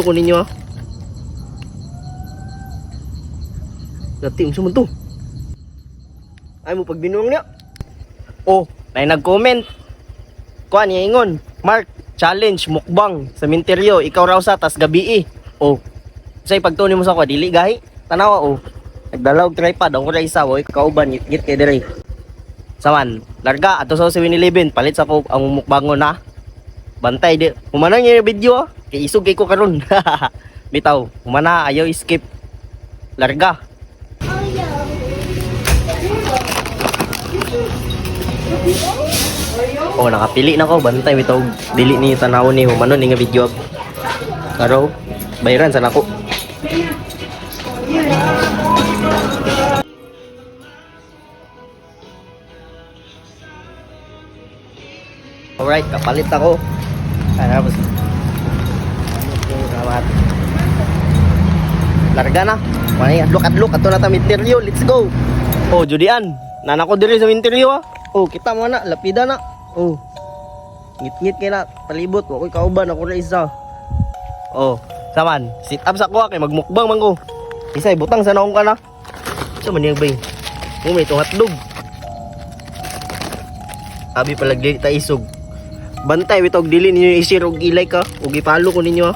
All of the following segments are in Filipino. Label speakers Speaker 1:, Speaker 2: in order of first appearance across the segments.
Speaker 1: ko ninyo ha. Dati yung sumunto. Ay mo pagbinuang niya. Oh, may nag-comment. Kuha niya ingon. Mark, challenge, mukbang, sementeryo, ikaw raw sa, tas gabi eh. Oh, say pagtuni mo sa ko, dili gahi. Tanawa oh. Nagdalaw tripod, ang kulay isa, oy, kauban, ngit kay dire. Saman, larga, ato sa 7-Eleven, palit sa ko ang mukbangon na. Bantay, di. Humanang yung video ah. Kay isog kay ko karon. Bitaw, humana, ayaw skip. Larga. Oh, nakapili na ko, bantay bitaw. Dili ni tanawon ni humano ni nga video. Karo, bayaran sa nako. Alright, kapalit ako. Tapos salamat. Larga na. Manay, adlok ato na ta interview. Let's go. Oh, Judian. Nana ko diri sa interview ah. Oh, kita mo na, lapida na. Oh. Ngit-ngit kay na palibot, wa koy kauban ako na isa. Oh, saman, sit up sa ko kay magmukbang man ko. Isay butang sa naong ka na. Sa man yung bay. Mo may hotdog. Abi palagli ta isog. Bantay bitog dili ninyo isir og ilay ka ug ipalo ko ninyo ha.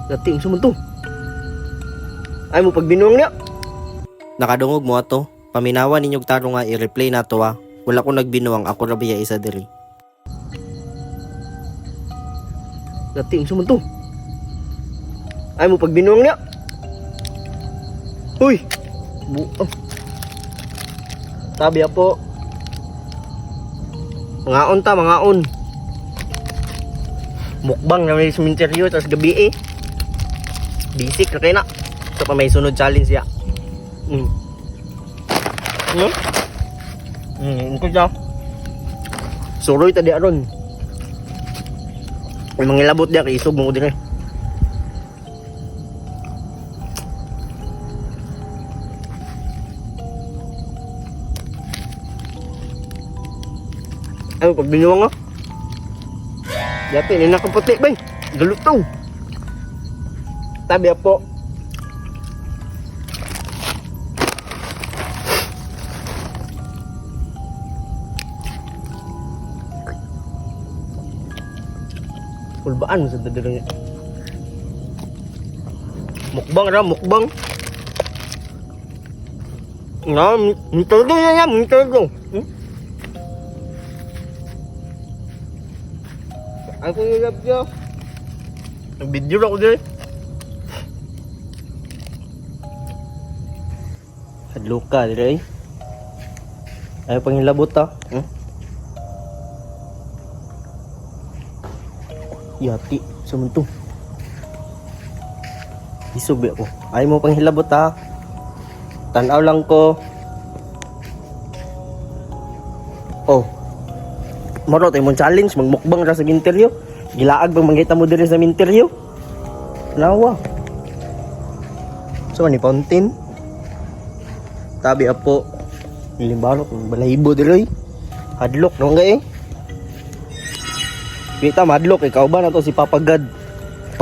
Speaker 1: Dati yung sumunto. Ay mo pagbinuang niya. Nakadungog mo ato. Paminawa ninyog taro nga i-replay na to ha. Wala ko nagbinuang, ako rabiya isa diri. Dati yung sumunto. Ay mo pagbinuang niya. Uy. Tabi po. Mangaon ta, mangaon. Mukbang na may sementeryo tas gabi eh. Basic na kayo na. Ito pa may sunod challenge ya. Ito siya. Suroy tadi aron. May mangilabot diya kay isog mo din eh. Ay, pag binuwang nga. Dati, ini nakaputi ba eh. Galutaw. Tabi po. Kulbaan sa dadalangnya. Mukbang ra, mukbang. Nga, mintalgo yan, mintalgo. Ako nilap siya. Nag-video ako dyan. Hadlo ka dyan eh. Ayaw pang hilabot ha. Yati, sumunto. Isog ba ako? Ayaw mo pang hilabot ha. Tanaw lang ko. Oh. Maro tayo mong challenge, magmukbang ra sa minteryo. Gilaag bang mangita mo diri sa minteryo? Nawa. So, ni fountain. Tabi apo. Nilimbarok, balahibo diri. Hadlok, no nga eh. Kita madlok, ikaw ba na to si Papa God?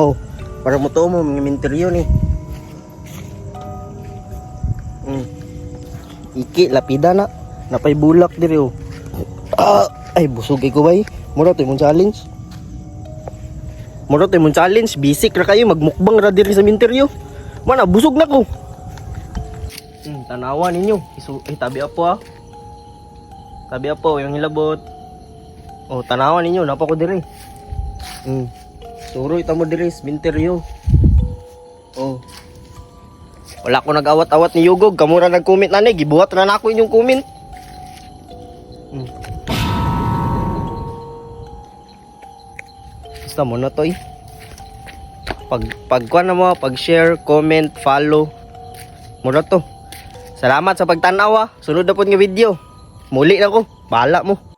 Speaker 1: Oh, para mo to mo, mga minteryo ni. Iki, lapida na. Napay bulak diri oh. Ay, busog ko ba eh. Mura tayo mong challenge. Mura tayo mong challenge. Basic ra kayo. Magmukbang ra diri sa minteryo. Mana, busog na ko. Tanawa ninyo. Tabi apo ha. Tabi apo, yung hilabot. Oh, tanawa ninyo. Napa ko diri. Suroy tamo diri sa minteryo. Oh. Wala ko nag-awat-awat ni Yugog. Kamura nag-comment na ni. Gibuhat na ako inyong comment. Basta mo na to eh. Pag na mo, pag-share, comment, follow. Muna to. Salamat sa pagtanaw ha. Sunod na po nga video. Muli na ko. Bahala mo.